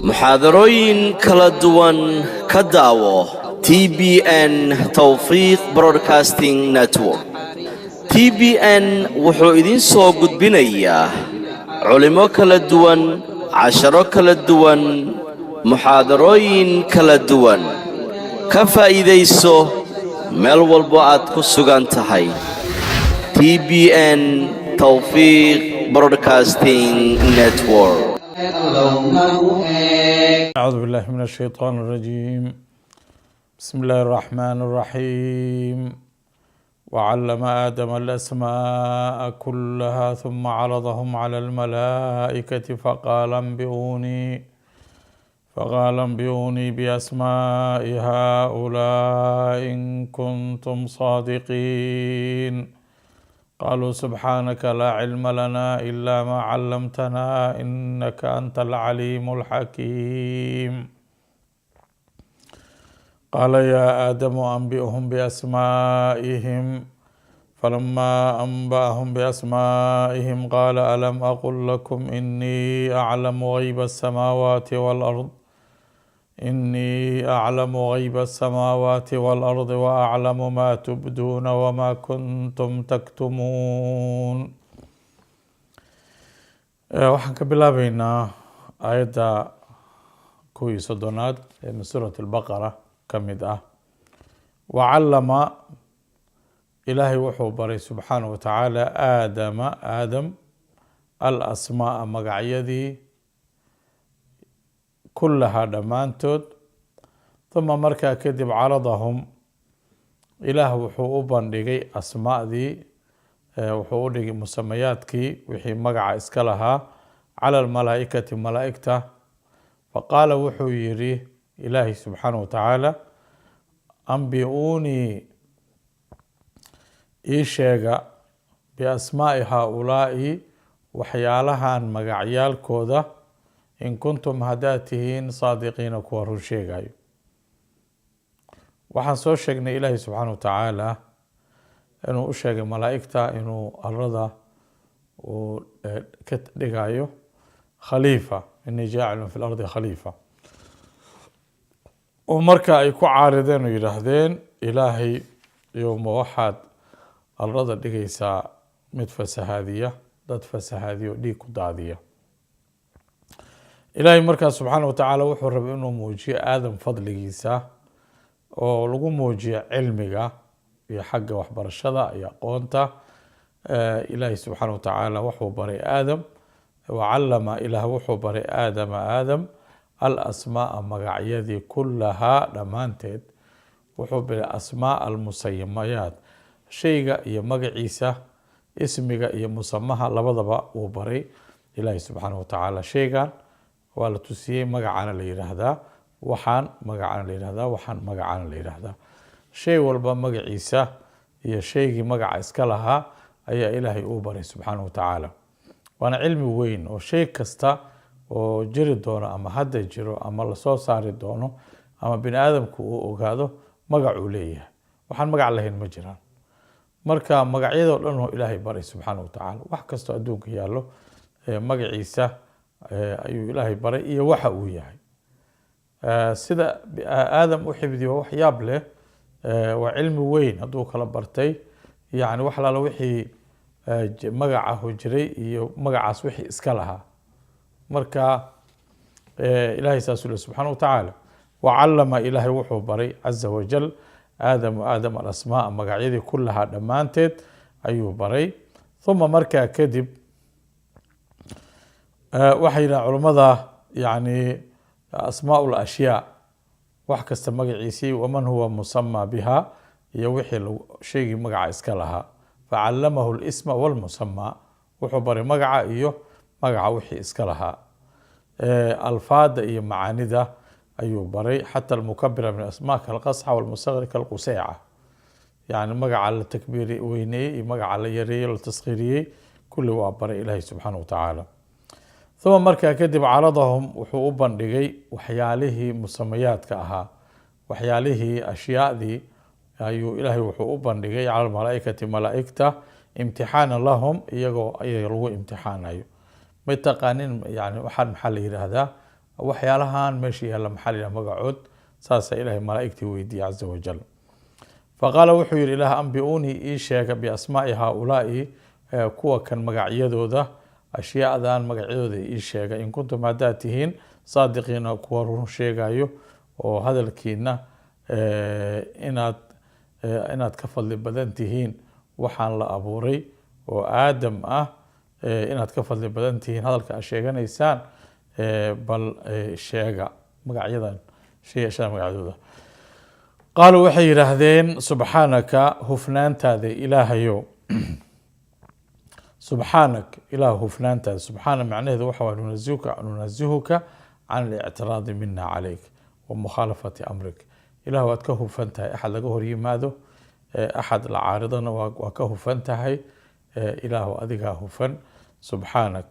muxaadarooyin kala duwan ka daawo TBN Tawfiiq Broadcasting Network. TBN wuxuu idin soo gudbinayaa culimo kala duwan, casharo kala duwan, muxaadarooyin kala duwan. Ka faa'iidayso meel walbo aad ku sugan tahay. TBN Tawfiiq Broadcasting Network. أعوذ بالله من الشيطان الرجيم. بسم الله الرحمن الرحيم. وعلم آدم الأسماء كلها ثم عرضهم على الملائكة فقال انبئوني بأسماء هؤلاء إن كنتم صادقين. قالوا سبحانك لا علم لنا إلا ما علمتنا إنك أنت العليم الحكيم. قال يا آدم أنبئهم بأسمائهم فلما أنبأهم بأسمائهم قال ألم أقل لكم إني أعلم غيب السماوات والأرض وأعلم ما تبدون وما كنتم تكتمون. waxaan ka bilaabaynaa aayadda 11 ee suurat al-Baqara ka mid ah. wacallama ilaahay wuxuu baray subxaanahu wa tacaala aadam al-asmaa'a magacyadii kullahaa dhammaantood. uma markaa kadib caradahum ilaah wuxuu u bandhigay asmaa'dii, wuxuu u dhigay musamayaadkii wixii magaca iska lahaa cala almalaa'ikati malaa'igta. faqaala wuxuu yidhi ilaahi subxaanahu wa tacaala anbi'uunii ii sheega biasmaa'i haaulaa'i waxyaalahan magacyaalkooda in kuntum haddaad tihiin saadiqiina kuwa run sheegayo. waxaan soo sheegnay ilaahi subxaanahu wa tacaala inuu u sheegay malaa'igta inuu arlada uu ka dhigayo khaliifa, inii jaacilun fi lardi khaliifa. oo marka ay ku caarideen oo yidhaahdeen ilaahay yowma waxaad arlada dhigaysaa mid fasahaadiya, dad fasahaadiya oo dhiig ku daadiya. ilaahay markaas subxaanahu wa tacaala wuxuu rabay inuu muujiyo aadam fadligiisa oo lagu muujiyo cilmiga iyo xagga waxbarashada iyo aqoonta. ilaahay subxaanahu wa tacaala wuxuu baray aadam, wacallama ilaah wuxuu baray aadam al-asmaa'a magacyadii kullahaa dhammaanteed. wuxuu baray asmaa almusayamayaat, shayga iyo magaciisa, ismiga iyo musamaha labadaba uu baray ilaahay subxaanahu wa tacaala. shaygan waa la tusiyey, magacana la yidhaahdaa, waxaan magacana la yidhahdaa, waxaan magacana la yidhaahdaa. shay walba magaciisa iyo shaygii magaca iska lahaa ayaa ilaahay uu baray subxaanahu wa tacaala. waana cilmi weyn oo shay kasta oo jiri doono ama hadda jiro ama lasoo saari doono ama bini aadamku uu ogaado magacuu leeyahay. waxaan magac lahayn ma jiraan. marka magacyadoo dhan oo ilaahay baray subxaanahu wa tacaala. wax kastoo adduunka yaallo magaciisa ayuu ilaahay baray iyo waxa uu yahay. sida aadam u xifdiyo wax yaab leh, waa cilmi weyn hadduu kala bartay. yani wax laala wixii magacahu jiray iyo magacaas wixii iska lahaa. marka ilaahay saasuu leh subxaanahu wa tacaala. wacallama ilaahay wuxuu baray caza wajal aadam alasmaa'a magacyadii kullahaa dhammaanteed ayuu baray. uma markaa kadib waxay yidhahan culummada yani asmaa lashyaa, wax kasta magaciisii, waman huwa musamaa biha, iyo wixii shaygii magaca iska lahaa. facallamahu lisma walmusamaa, wuxuu baray magaca iyo magaca wixii iska lahaa. alfaada iyo macaanida ayuu baray. xata almukabira min asmaa kalqasxa walmusagri kalquseyca, yani magaca la takbiiri weyneeyey iyo magaca la yareeyey la taskhiiriyey kulli waa baray ilaahi subxaanahu wa tacaala. uma markaa kadib caradahum wuxuu u bandhigay waxyaalihii musamayaadka ahaa, waxyaalihii ashyaadii ayuu ilaahay wuxuu u bandhigay cala almalaa'ikati malaa'igta imtixaana lahum, iyagoo ayaga lagu imtixaanayo. ma taqaanin yani waxaan maxaa la yidhaahdaa waxyaalahan meesha yaalla maxaa la yidhaha magacood saasaa ilaahay malaa'igtii weydiiyey caza wajal faqaala wuxuu yidhi ilaah ambi'uunii ii sheega biasmaa'i haaulaa'i kuwa kan magacyadooda ashyaadan magacyadooda ii sheega in kuntum haddaad tihiin saadiqiina kuwa run sheegayo oo hadalkiina inaad ka fadli badan tihiin waxaan la abuuray oo aadam ah inaad ka fadli badan tihiin hadalka aad sheeganaysaan bal sheega magacyadan sheegashaan magacyadooda qaaluu waxay yidhaahdeen subxaanaka hufnaantaada ilaahayow subxaanak ilaah hufnaantaada subxaana macnaheedu waxa waa nunazihuka can alictiraadi mina calayk wa mukhaalafati amrik ilah waad ka hufan tahay axad laga hor yimaado axad la caaridana waa ka hufan tahay ilaahu adigaa hufan subxaanak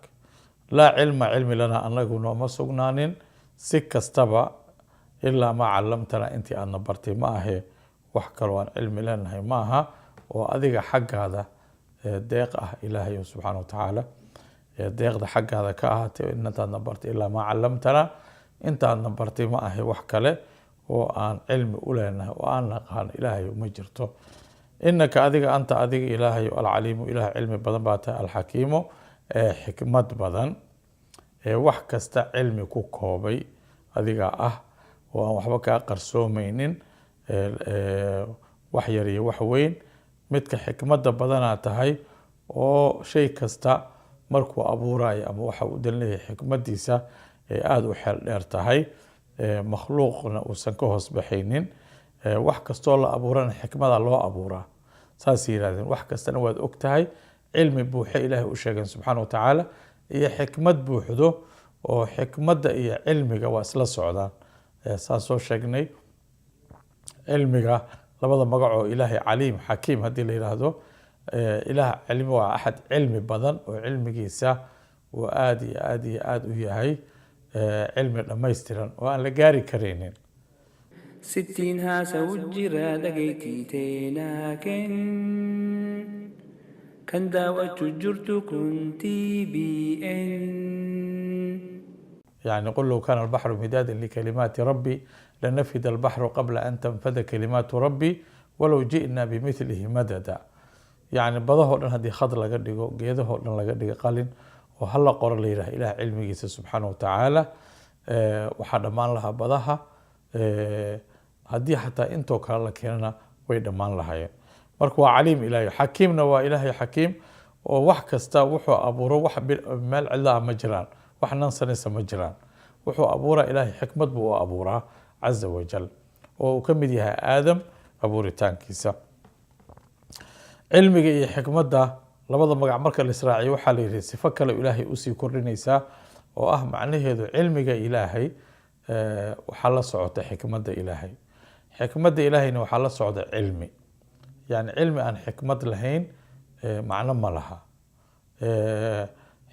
laa cilmi lana anagu nooma sugnaanin si kastaba ilaa maa calamtana intii aadna bartay ma ahe wax kaloo aan cilmi leenahay ma aha oo adiga xaggaada deeq ah ilaahay subxaana wa tacaala deeqda xaggaada ka ahaatay intaadna bartay ilaa maa calamtana intaadna bartay ma ahe wax kale oo aan cilmi u leenahay oo aan naqaan ilaahay ma jirto inaka adiga anta adiga ilaahay alcaliimu ilaah cilmi badan baa tahay alxakiimu xikmad badan wax kasta cilmi ku koobay adiga ah oo aan waxba kaa qarsoomaynin wax yar iyo wax weyn midka xikmadda badanaa tahay oo shay kasta markuu abuurayo ama waxa uu dan leeyahay xikmaddiisa ay aada u xeel dheer tahay makhluuqna uusan ka hoos baxaynin wax kastoo la abuurana xikmada loo abuuraa saasay yidhahdeen wax kastana waad og tahay cilmi buuxe ilaahay u sheegeen subxaana wa tacaala iyo xikmad buuxdo oo xikmadda iyo cilmiga waa isla socdaan saan soo sheegnay cilmiga labada magacoo ilaahay caliim xakiim haddii la yidhaahdo ilaah cilmi waa axad cilmi badan oo cilmigiisa uu aada iyo aada iyo aada u yahay cilmi dhammaystiran oo aan la gaari karaynin sittiinhaa sawjira dhagaytiiteenaaken kan daawatu jirtu kun TBN يعني قل لو كان البحر مدادا لكلمات ربي لنفد البحر قبل أن تنفد كلمات ربي ولو جئنا بمثله مددا يعني بضاه لنا هذه خضر لقدقه قيده لنا لقدقه قالين وهلا قرر لي إله علمه سبحانه وتعالى وحدمان لها بضاها هذه حتى انتو كان لكينا ويدمان لها مركوا عليم إلهي حكيمنا وإلهي حكيم ووحكستا وحو أبورو وح مال علا مجران wax nansanaysa ma jiraan wuxuu abuuraa ilaahay xikmad buu u abuuraa caza wajal oo uu ka mid yahay aadam abuuritaankiisa cilmiga iyo xikmadda labada magac marka la israaciyo waxaa la yidhi sifo kale ilaahay usii kordhinaysaa oo ah macnaheedu cilmiga ilaahay waxaa la socota xikmadda ilaahay xikmadda ilaahayna waxaa la socda cilmi yani cilmi aan xikmad lahayn macno ma laha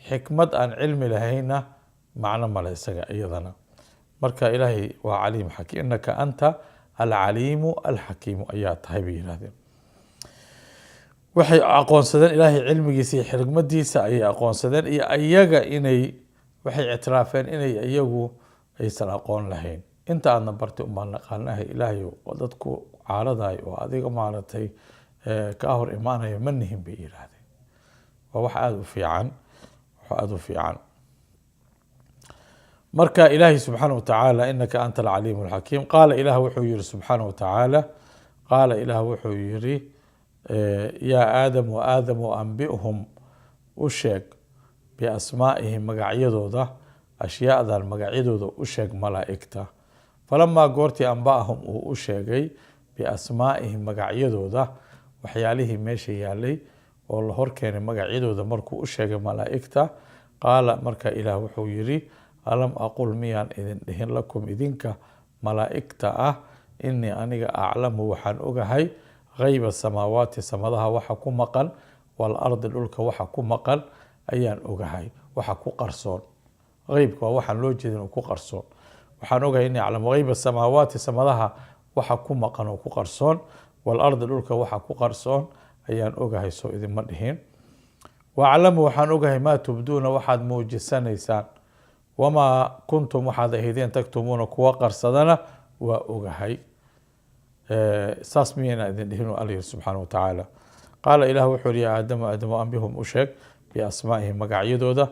xikmad aan cilmi lahayna macno male isaga iyadana marka ilaahay waa caliim xakiim innaka anta alcaliimu alxakiimu ayaa tahay bay yidhahdeen waxay aqoonsadeen ilaahay cilmigiisa iyo xikmadiisa ayay aqoonsadeen iyo iyaga inay waxay ictiraafeen inay iyagu aysan aqoon lahayn inta aadna bartay umbaan naqaanahay ilaahay dadku caaradayo oo adiga maaragtay ka hor imaanayo ma nihin bay yidhaahdeen waa wax aada u fiican aada u fiican marka ilaahay subxaana wa tacaala inaka anta alcaliimu alxakiim qaala ilaah wuxuu yihi subxaana wa tacaala qaala ilaah wuxuu yihi yaa aadamu aadamu anbi'hum u sheeg biasmaa'ihim magacyadooda ashyaadan magacyadooda u sheeg malaa'igta falamaa goortii anba'ahum uu u sheegay biasmaa'ihim magacyadooda waxyaalihii meesha yaalay oo la horkeenay magacyadooda markuu u sheegay malaa'igta qaala marka ilaah wuxuu yidhi alam aqul miyaan idin dhihin lakum idinka malaa'igta ah inii aniga aclamu waxaan ogahay hayba samaawaati samadaha waxa ku maqan waalardi dhulka waxa ku maqan ayaan ogahay waxa ku qarsoon haybka waa waxaan loo jeedin oo ku qarsoon waxaan ogahay inii aclamu hayba samaawaati samadaha waxa ku maqan oo ku qarsoon waalardi dhulka waxa ku qarsoon ayaan ogahay soo idinma dhihin waaclamu waxaan ogahay maa tubduuna waxaad muujisanaysaan wamaa kuntum waxaad ahaydeen taktumuuna kuwa qarsadana waa ogahay saas miyayna idin dhihin alla yiri subxaana watacaala qaala ilaah wuxuu yihi yaa aadamu aadamo ambihum u sheeg biasmaa'ihim magacyadooda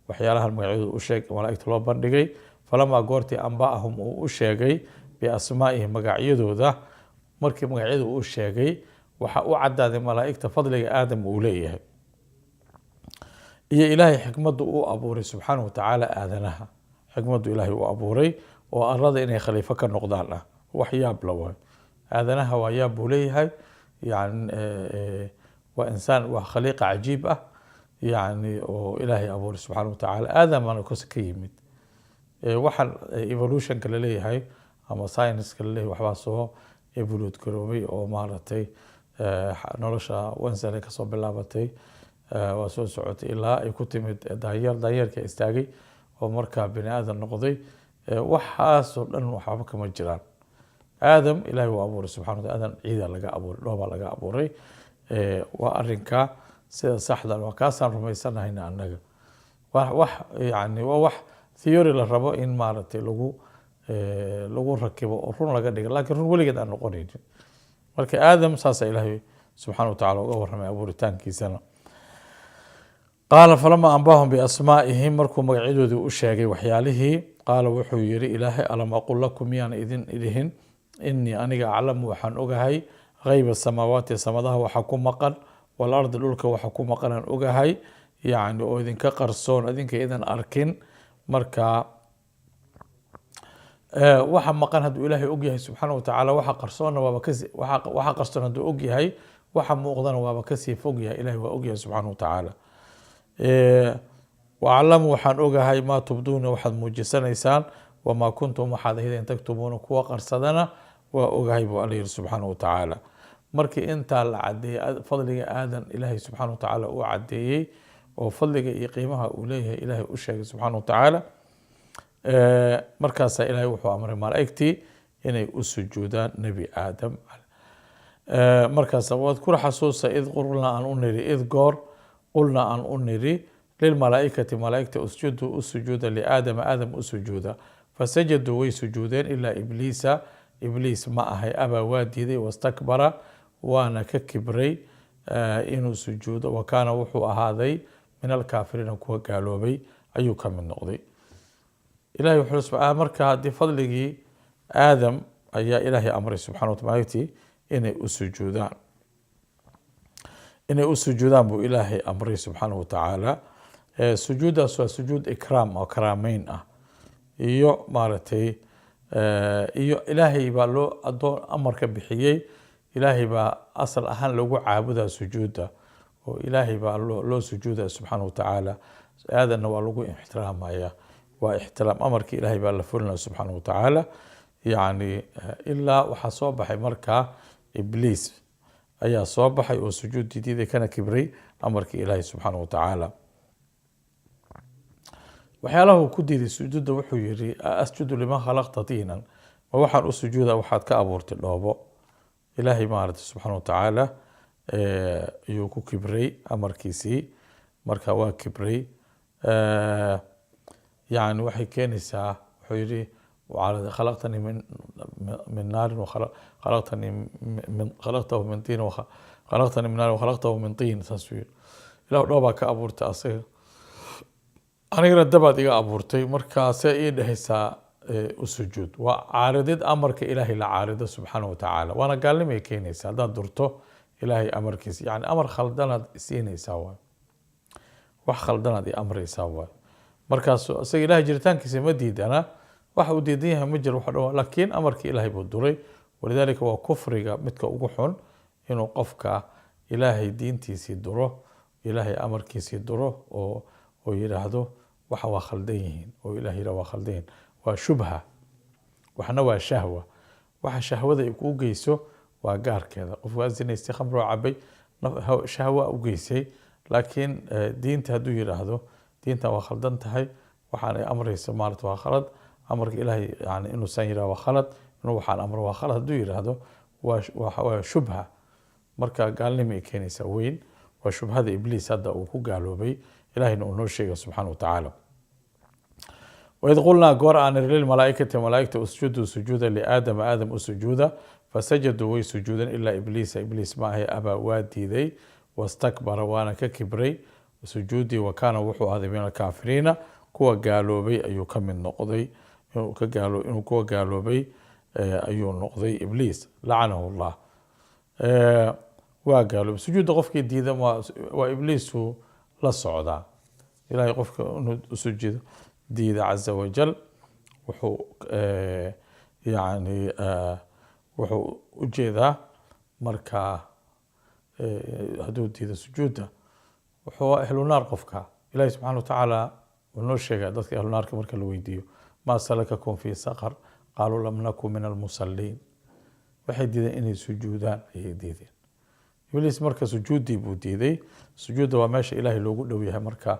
waxyaalahan magacyadooda u sheeg malaa'igta loo bandhigay falamaa goortii anba'ahum uu u sheegay biasmaa'ihim magacyadooda markii magacyada uu sheegay waxa u cadaaday malaa'igta fadliga aadam uu leeyahay iyo ilaahay xikmaddu uu abuuray subxaana watacaala aadanaha xikmaddu ilaahay uu abuuray oo arlada inay khaliifo ka noqdaan ah wax yaab la waay aadanaha waa yaab buu leeyahay yani waa insaan waa khaliiqa cajiib ah yani oo ilaahay abuuray subxaana watacaala aadamana ka yimid waxaan evolutionka laleeyahay ama scienceska laleeyahay waxbaa soo evolute garoobay oo maaragtay nolosha wansane kasoo bilaabatay waa soo socotay ilaa ay ku timid daanyeerka istaagay oo markaa bini aadan noqday waxaasoo dhan waxba kama jiraan aadam ilaahay waa abuuray subxana wataala aadam ciida laga abuuray dhoobaa laga abuuray waa arinka sida saxda waa kaasaan rumaysanahayna annaga wax yani waa wax theory la rabo in maaragtay lagu rakibo oo run laga dhigo laakiin run weligeed aan noqonaynin marka aadam saasa ilaahay subxana watacaala uga warramay abuuritaankiisana qaala falamaa anbaahum biasmaa'ihim markuu magacyadoodii u sheegay waxyaalihii qaala wuxuu yihi ilaahay alam aqul lakum miyaan idin dhihin inii aniga aclamu waxaan ogahay hayba samaawaati samadaha waxa ku maqan walardi dhulka waxa ku maqanaan ogahay yani oo idinka qarsoon idinka idan arkin marka waxa maqan hadduu ilaahay ogyahay subxaana watacaala waxa qarsoonna waaba waxa qarsoon hadduu ogyahay waxa muuqdana waaba kasii fogyahay ilahay waa ogyahay subxaana watacaala waaclamu waxaan ogahay maa tubduuna waxaad muujisanaysaan wamaa kuntum waxaad ahaydeen taktumuuna kuwa qarsadana waa ogahay buu alla yihi subxaana watacaala markii intaa la cadeeyey fadliga aadan ilaahay subxaana watacaala uu cadeeyey oo fadliga iyo qiimaha uu leeyahay ilaahay u sheegay subxaana watacaala markaasaa ilaahay wuxuu amray malaa'igtii inay u sujuudaan nebi aadam markaasa wadkur xasuusa id qulnaa aan u niri id goor qulnaa aan u niri lilmalaa'ikati malaa'igta usjudu u sujuuda liaadama aadam u sujuuda fasajaduu way sujuudeen ilaa ibliisa ibliis ma ahay abaa waa diiday wastakbara waana ka kibray inuu sujuudo wa kaana wuxuu ahaaday min alkaafiriina kuwa gaaloobay ayuu ka mid noqday ilahay wuxuu subxaana marka haddii fadligii aadam ayaa ilaahay amray subxana wataala malaa'igtii inay u sujuudaan buu ilaahay amray subxaana watacaala sujuuddaas waa sujuud ikraam oo karaameyn ah iyo maaragtay iyo ilaahay baa loo adoon amarka bixiyey ilaahay baa asal ahaan lagu caabudaa sujuudda oo ilaahay baa loo sujuudaa subxaana watacaala aadanna waa lagu ixtiraamaya waa ixtiraam amarkii ilaahay baa la fulinaya subxaana watacaala yani ilaa waxaa soo baxay markaa ibliis ayaa soo baxay oo sujuud diiday kana kibray amarkii ilaahay subxaana watacaala waxyaalaha uu ku diiday sujuudda wuxuu yihi asjudu liman khalaqta diinan ma waxaan u sujuuda waxaad ka abuurtay dhoobo ilaahay maaragtay subxaana watacaala ayuu ku kibray amarkiisii marka waa kibray yani waxay keenaysaa wuxuu yihi khalaqtanii min naarin khalaqtahu min tiin khalaqtanii min naarin wakhalaqtahu min tiin saasuu yihi ilah dhoobaa ka abuurtay asaga anigana dabaad iga abuurtay markaasee ii dhehaysaa u sujuud waa caaridid amarka ilaahay la caarido subxaana watacaala waana gaalnimay keenaysa haddaad durto ilaahay amarkiisa yani amar khaldanaad siinaysaa waay wax khaldanaad i amraysaa waay markaas isaga ilahay jiritaankiisa ma diidana waxa uu diidan yahay ma jiro wax dhan laakiin amarkii ilaahay buu duray walidaalika waa kufriga midka ugu xun inuu qofka ilaahay diintiisii duro ilaahay amarkiisii duro oo yidhaahdo waxa waa khaldan yihiin oo ilahay yidhah waa khaldan yihiin waa shubha waxna waa shahwa waxa shahwada ay kuu geyso waa gaarkeeda qof waa zinaystay khamroo cabay shahwa u geysay laakiin diinta hadduu yidhaahdo diintan waa khaldan tahay waxaan ay amraysa maarata waa khalad amarka ilaahay yani inuusan yidhah waa khalad inuu waxaan amro waa khalad hadduu yidhaahdo waa shubha marka gaalnimo ay keenaysaa weyn waa shubhada ibliis hadda uu ku gaaloobay ilahayna uu noo sheega subxaana watacaala وإذ قلنا قرآن للملائكة ملائكة اسجدوا سجودا لآدم آدم أسجودا فسجدوا ويسجودا إلا إبليس ما هي أبا وادي ذي واستكبر وانا ككبري سجودي وكان وحو هذا من الكافرين كوا قالوا بي أيو كم من نقضي كوا قالوا بي أيو نقضي إبليس لعنه الله وقالوا سجود غفك ديدا وإبليس للصعودة إلهي غفك سجد ديدا عز وجل وحو يعني وحو ujeedaa markaa hadduu diida sujuudda wuxuu ahlu naar qofka ilaahi subxaana watacaala wuu noo sheegaa dadka ahlu naarka marka la weydiiyo maa salakakum fii saqar qaaluu lam naku min almusalliin waxay diideen inay sujuudaan ayay diideen ibliis marka sujuuddii buu diiday sujuudda waa meesha ilaahay loogu dhow yahay marka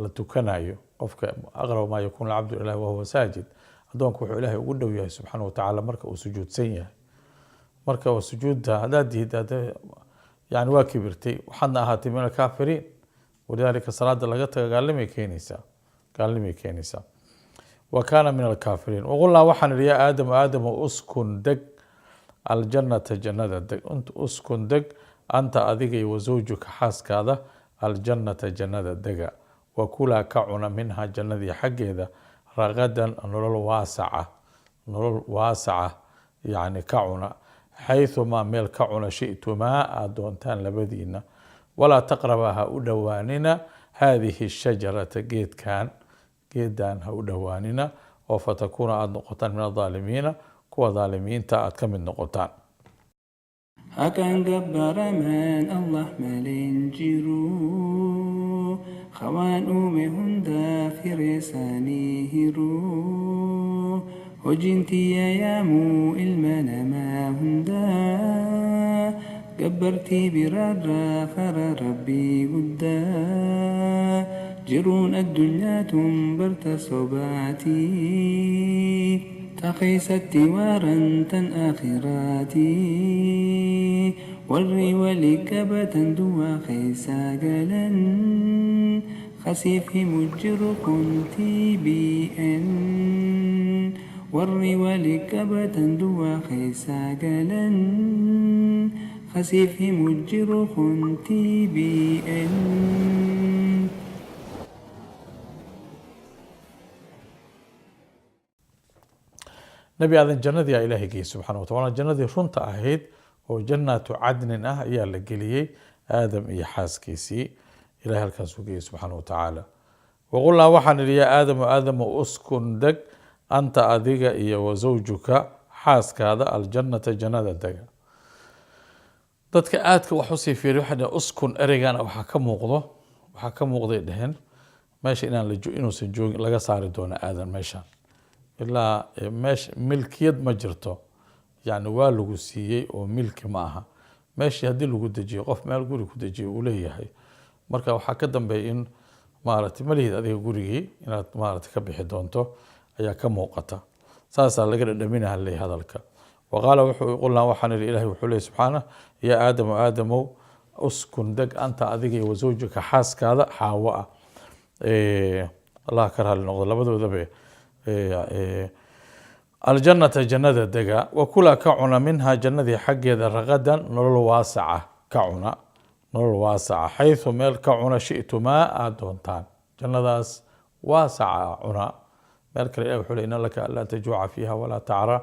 la tukanayo qofka aqrab maa yakuunu alcabdu ilahi wahuwa saajid addoonku wuxuu ilaahay ugu dhow yahay subxaana watacaala marka uu sujuudsan yahay marka waa sujuudda haddaad diidda yani waa kibirtay waxaadna ahaatay min alkaafiriin walidaalika salaada laga taga gaalnimay keenaysaa wa kaana min alkaafiriin waqulnaa waxaan idhi yaa aadamu aadamu uskun deg aljannata jannada deg uskun deg anta adiga iyo wasawjuka xaaskaada aljannata jannada dega wa kulaa ka cuna minha jannadii xaggeeda ragadan nolol waasaca yani ka cuna xayثumaa meel ka cuna shi'tumaa aad doontaan labadiina walaa taqrabaa ha u dhowaanina haadihi shajarata geedan ha u dhowaanina oo fatakuuna aad noqotaan min adaalimiina kuwa daalimiinta aad ka mid noqotaan Akan gabbaraman Allah malenjiru Khawan ume hunda firesani hiru Hojinti yayamu ilmana ma hunda Gabbarti birarra fara rabbi gudda Jirun ad-dunya tumbarta sobati تقيست وارا تن آخراتي والري ولكبة دوا خيسا قلا خسيف مجر كنتي بأن والري ولكبة دوا خيسا قلا خسيف مجر كنتي بأن nebi aadan jannadii aa ilaahay geeyey subxana wa tacala jannadii runta ahayd oo jannaatu cadnin ah ayaa la geliyey aadam iyo xaaskiisii ilahay halkaasuu geeyey subxaana wa tacaala waqulnaa waxaan idhi yaa aadamu aadamu uskun deg anta adiga iyo wasawjuka xaaskaada aljannata jannada dega dadka aadka wax usii fiiriy waxay dhaheen uskun ereygana waxaa ka muuqday dheheen meesha inuusan joogin laga saari doono aadan meeshaan ilaa meesha milkiyad ma jirto yani waa lagu siiyey oo milki ma aha meeshii haddii lagu dejiyo qof meel guri ku dejiyo uu leeyahay marka waxaa ka dambeeya in maaragtay malihid adiga gurigii inaad maaragtay ka bixi doonto ayaa ka muuqata saasaa laga dhadhaminaha leeyahay hadalka waqaala wuxuu qulnaa waxaan idhi ilahi wuxuu leeyahy subxaana yaa aadamu aadamow uskun deg anta adiga iyo wasawjika xaaskaada xaawo ah allah ka raali noqdo labadoodaba aljannata jannada dega wa kulaa ka cuna minha jannadii xaggeeda ragadan nolol waasaca ka cuna nolol waasaca xayثu meel ka cuna shi'tumaa aad doontaan jannadaas waasaca cuna meel kale ilah wuxuu le ina laka anlaa tajuuca fiiha walaa tacra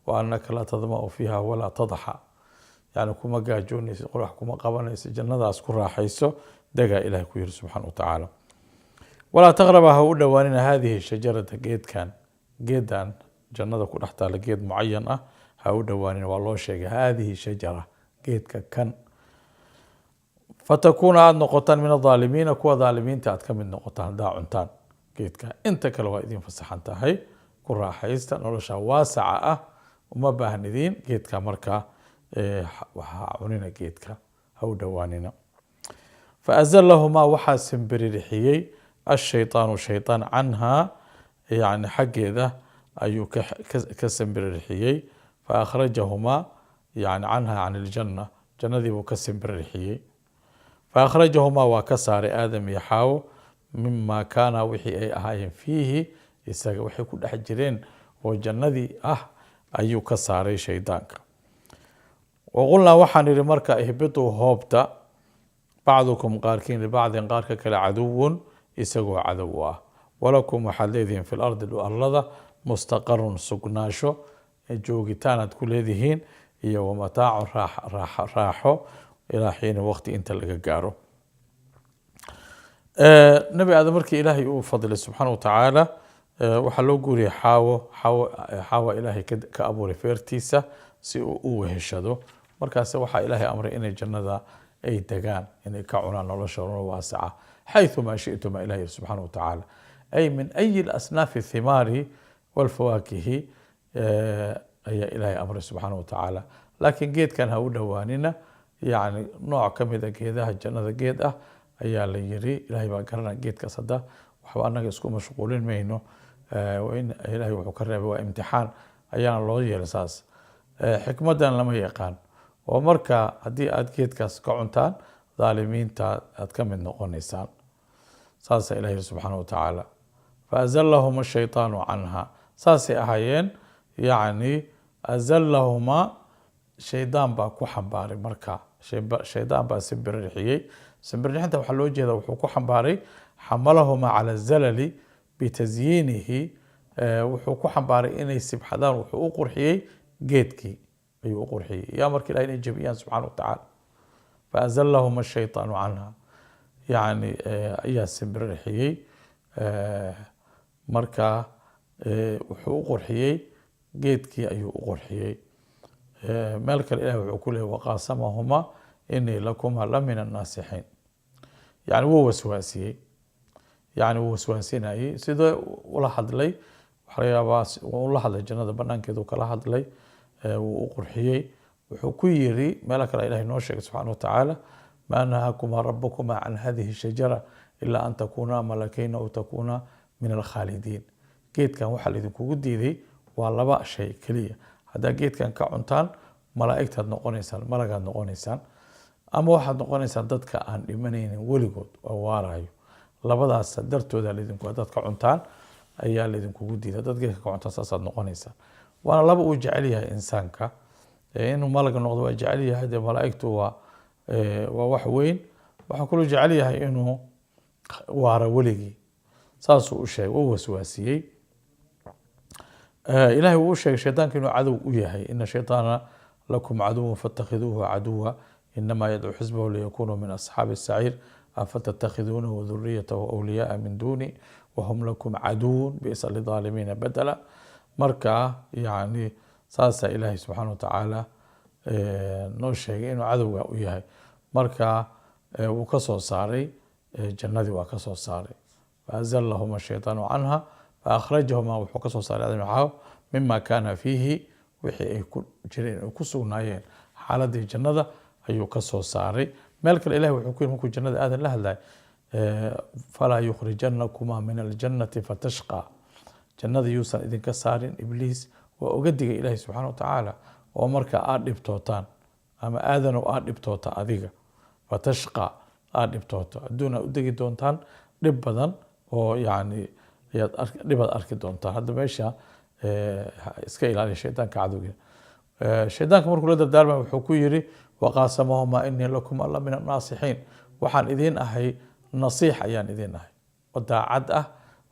wa anaka laa tadma'u fiiha walaa tadxa yani kuma gaajoonaysa qorax kuma qabanaysa jannadaas ku raaxayso degaa ilahay ku yiri subxaana wa tacaala walaa taqraba ha u dhowaanina haadihi shajarata geedan jannada ku dhex taala geed mucayan ah ha u dhowaanina waa loo sheegay haadihi shajara geedka kan fatakuuna aada noqotaan min adaalimiina kuwa daalimiinta aad ka mid noqotaan haddaa cuntaan geedka inta kale waa idin fasaxan tahay ku raaxaysta nolosha waasaca ah uma baahnidiin geedka markaa waxaa cunina geedka ha u dhowaanina faazalahumaa waxaa simbiririxiyey الشيطان شيطان عنها يعني حقيده أيو كسمبررحيي فأخرجهما يعني عنها عن الجنة جنة ذي كسمبررحيي فأخرجهما وكسر آدم يحاو مما كان وحي أي أهايم فيه isaga waxay ku dhex jireen oo jannadii ayuu ka saaray shaydaanka. waqulnaa waxaan idhi marka ihbituu hoobta bacdukum qaarkiin libacdin qaarka kale caduwun isagoo cadow ah, walakum waxaad leedihiin fi lardi arlada mustaqarun sugnaasho joogitaanaad ku leedihiin iyo wamataacu raaxo ilaa xiini waqti inta laga gaaro. nebi aadam markii ilaahay uu fadlay subxaana wa tacaala waxaa loo guuriyey xaawa ilaahay ka abuuray feertiisa si uu u weheshado. markaas waxaa ilaahay amray inay jannada ay degaan, inay ka cunaan nolosha waasica xayثuma shi'tuma ilahi subxaana wa tacaala, ay min ayi asnaafi الthimaari wاlfawaakihi ayaa ilaahay amray subxaana wa tacaala. laakiin geedkan ha u dhowaanina, yani nooc ka mida geedaha jannada geed ayaa la yiri. ilahay baa garanaya geedkaas, hadda waxba anaga isku mashquulin mayno. ilahay wuxuu ka reebay waa imtixaan ayaana loo yeelay saas. xikmadan lama yaqaan, oo marka haddii aad geedkaas ka cuntaan dhaalimiinta aad ka mid noqonaysaan. saasaa ilahi yiri subxaana wa tacaala, faazallahuma ashaytaanu canha. saasay ahaayeen, yani azallahuma shaydaan baa ku xambaaray. marka shaydaan baa simbirixiyey. simbirixinta waxaa loo jeeda wuxuu ku xambaaray xamalahuma cala zalali bitasyiinihi, wuxuu ku xambaaray inay sibxadaan. wuxuu u qurxiyey geedkii ayuu u qurxiyey, yaa marka ilahay inay jabiyaan subxana wa tacaala. faazallahuma ashaytaanu canha, yani ayaa simbirixiyey. marka wuxuu u qurxiyey geedkii ayuu u qurxiyey. meel kale ilahi wuxuu ku leeyay waqaasamahuma inii lakuma la min annaasixiin. yani wuu waswaasiyey, yani wuu waswaasinayey. sidoo ula hadlay, waxaa laga yaabaa ula hadlay jannada banaankeedu kala hadlay, wuu u qurxiyey. wuxuu ku yiri meel kale ilahi noo sheegay subxaana wa tacaala, maa nahaakumaa rabukuma can hadihi shajara ilaa an takuuna malakayna aw takuuna min alkhaalidiin. geedkan waxaa laidinkugu diiday waa laba shay keliya. haddaa geedkan ka cuntaan malaa'igtaad noqonaysaan, malagaad noqonaysaan, ama waxaad noqonaysaan dadka aan dhimanaynin weligood oo waarayo. labadaas dartooda laydinku, haddaad ka cuntaan ayaa laydinkugu diiday. haddaad geedka ka cuntaan saasaad noqonaysaan. waana laba uu jecel yahay insaanka, inuu malaga noqdo waa jecel yahay. dee malaa'igtu waa wax weyn. waxaa kaloo jecel yahay inuu waaro weligii. saasuu u sheegay, u waswaasiyey. ilahay wuu u sheegay shaydaanka inuu cadow u yahay. ina shayطaana lakum caduwa faاtakhiduuhu caduwa inamaa yadcuu xisbahu liyakunuu min asxaabi الsaciir afatattakhiduunahu waduriyatahu awliyaaa min duni wahum lakum caduwun bisa lidaalimiina badala. marka yani saasaa ilaahay subxaana wa tacaala noo sheegay inuu cadowga u yahay. marka wuu ka soo saaray jannadii, waa ka soo saaray. faazallahuma ashayطaanu canha faakhrajahuma, wuxuu ka soo saaray adam xaaw mima kaana fiihi, wixii ay ku jireen ay ku sugnaayeen xaaladii jannada ayuu ka soo saaray. meel kale ilahi wuxuu ku yiri markuu jannada aadan la hadlay, falaa yukhrijanakuma min aljannati fatashqa. jannada yuusan idinka saarin ibliis, waa oga digay ilaahi subxaana wa tacaala. oo marka aad dhibtootaan, ama aadanow aad dhibtoota adiga, fatashqa aad dhibtooto, adduun aad u degi doontaan dhib badan oo yani dhibaad arki doontaan. hadda meesha iska ilaaliya shaydaanka cadowga. shaydaanka markuu la dardaarmay wuxuu ku yiri waqaasamahuma inii lakuma la min annaasixiin. waxaan idiin ahay nasiix, ayaan idiin ahay oo daacad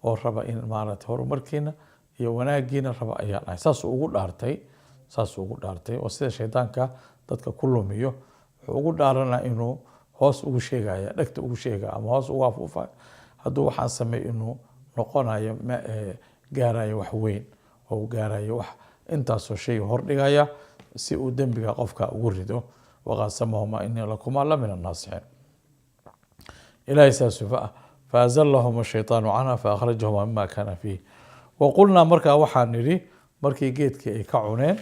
oo raba in maarata horumarkiina iyo wanaagiina raba ayaan ahay. saasuu ugu dhaartay. oo sida shaydaanka dadka ku lumiyo, wuxuu ugu dhaaranaa inuu hoos ugu sheegaya, dhegta ugu sheegaya, ama hoos ugu afuufa. hadduu waxaan sameey inuu noqonayo gaarayo wax weyn, oo gaarayo wax intaasoo shay hordhigaya si uu dembiga qofka ugu rido. waqaasamahuma inii lakuma la min annaasixiin. ilahay saasuu faazallahuma ashayطaanu canha faakhrajahuma mima kaana fiih. waqulnaa markaa waxaan nidhi markii geedkii ay ka cuneen,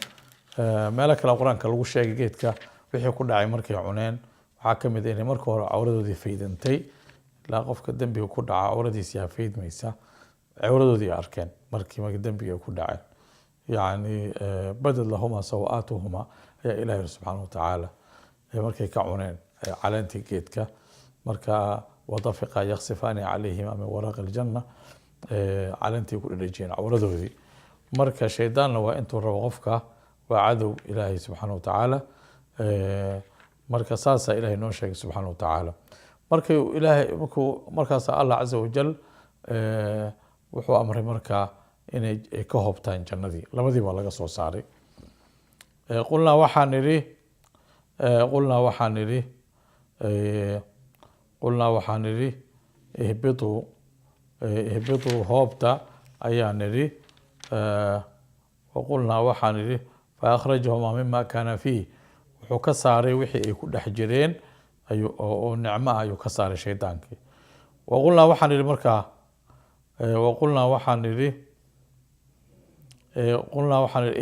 meelo kale qur-aanka lagu sheegay geedka wixii ku dhacay markay cuneen. waxaa ka mid inay marka hore cawradoodii faydantay. ilaa qofka dembiga ku dhaca cawradiisi yaa faydmaysa. cawradoodii arkeen markii dembiga ku dhaceen. yani badad lahuma sawaatuhuma ayaa ilahi yiri subxaana wa tacaala markay ka cuneen caleentii geedka. marka wadafiqa yaksifaani calayhima min waraaqi aljanna. calantii ku dhadhajiyeen cawradoodii marka shaydaanna waa intuu rabo qofka waa cadow ilaahay subxaana wa tacaala marka saasaa ilaahay noo sheegay subxaana wa tacaala markaas allah caza wajal wuxuu amray markaa inay ka hoobtaan jannadii labadii baa laga soo saaray qulnaa waxaan nidhi ihbituu hoobta ayaa nidhi waqulnaa waxaan nidhi faakhrajahuma mima kaana fiih wuxuu ka saaray wixii ay ku dhex jireen oo nicmo ah ayuu ka saaray shaydaankii waqulnaa waxaan nidhi markaa qulnaa waxaan nidhi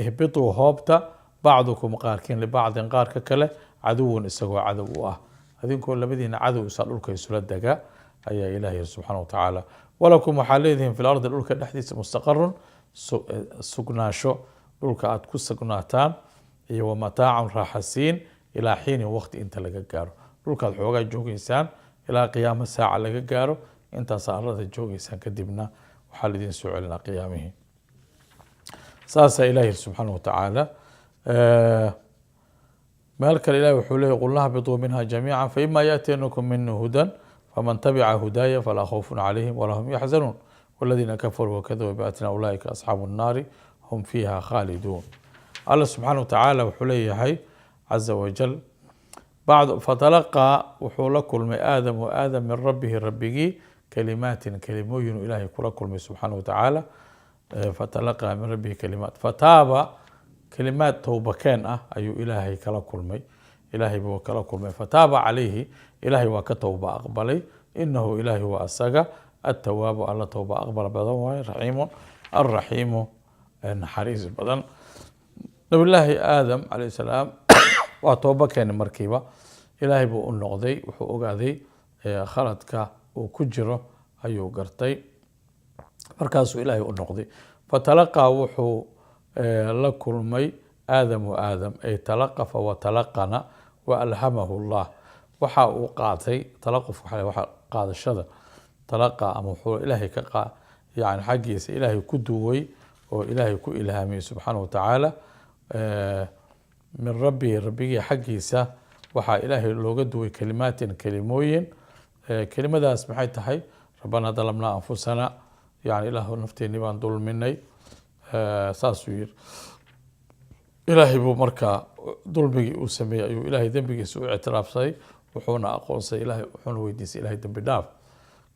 ihbituu hoobta bacdukum qaarkiin libacdin qaarka kale caduwan isagoo cadow u ah adinkoo labadiina cadow isaa dhulka isula dega ayaa ilaahay subxaana wa tacaala walakum waxaa leedihiin fi lardi dhulka dhexdiisa mustaqarun sugnaasho dhulka aad ku sugnaataan iyo wamataacan raaxasiin ilaa xiinin waqti inta laga gaaro dhulkaad xoogaa joogeysaan ilaa qiyaamo saaca laga gaaro intaasaa arlada joogeysaan kadibna waxaa laidin soo celinaa qiyaamihii saasaa ilaahi subxaana wa tacaala meel kale ilahi wuxuu leeyay qul nahbituu minha jamiica faima yaأtiinakum mini hudan faman tabica hudaaya falaa khawfun calayhim walaa hum yaxzanuun waladiina kafaruu wakadabuu biaayatina ulaaika asxaabu الnaari hum fiiha khaaliduun alla subxaana wa tacaala wuxuu leeyahay caza wajal fatalaqaa wuxuu la kulmay aadamu aadam min rabbihi rabbigii kalimaatin kelimooyin ilaahay kula kulmay subxaana wa tacaala fatalaqaa min rabbihi kalimaat fataaba kalimaad towbakeen ah ayuu ilaahay kala kulmay ilaahay buu kala kulmay fataaba calayhi ilaahay waa ka towba aqbalay inahu ilaahay waa asaga atawaabu alla towba aqbal badan waaye raxiimun alraxiimu naxariis badan nabillaahi aadam calayhi salaam waa tooba keeni markiiba ilaahay buu u noqday wuxuu ogaaday khaladka uu ku jiro ayuu gartay markaasuu ilaahay u noqday fatalaqaa wuxuu la kulmay aadamu aadam ay talaqafa watalaqana wa alhamahu llah waxa uu qaatay talaqufka waxa qaadashada talaqa ama wuxuu ilaahay ka yani xaggiisa ilaahay ku duway oo ilaahay ku ilhaamiyey subxaana wa tacaala min rabbihi rabbigii xaggiisa waxaa ilaahay looga duway kalimaatin kelimooyin kelimadaas maxay tahay rabbanaa dalamnaa anfusana yani ilaahu nafteennii baan dulminay saasuu yiri ilaahay buu markaa dulmigii uu sameeyey ayuu ilaahay dembigiisa u ictiraafsaday wuxuuna aqoonsaday ilaahay wuxuuna weydiisay ilaahay dembi dhaaf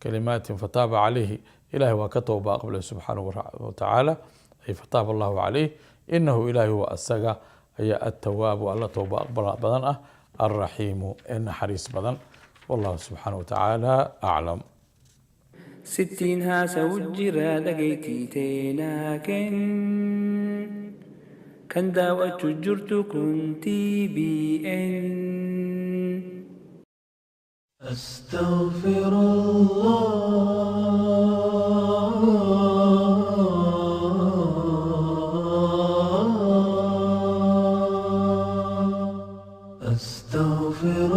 kalimaatin fataaba calayhi ilaahay waa ka towba aqbalay subxaanahu wa tacaala ay fataaba allahu calayh inahu ilaahay waa asaga ayaa atawaabu alla towba aqbal badan ah alraxiimu ee naxariis badan wallahu subxaana wa tacaala aclam ستين هاسا وجرا لقيتي تيناكن كان داوة جرت كنتي بي ان أستغفر الله أستغفر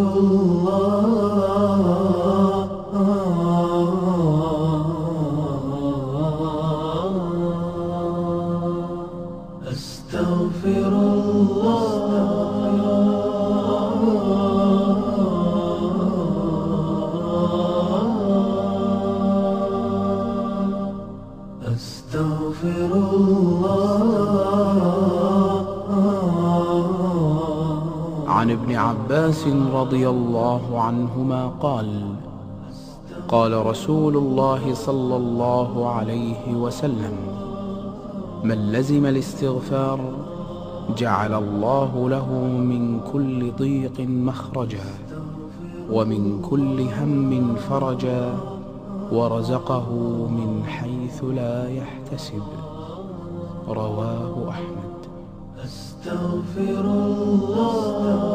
عن ابن عباس رضي الله عنهما قال قال رسول الله صلى الله عليه وسلم من لزم الاستغفار جعل الله له من كل ضيق مخرجا ومن كل هم فرجا ورزقه من حيث لا يحتسب رواه أحمد. أستغفر الله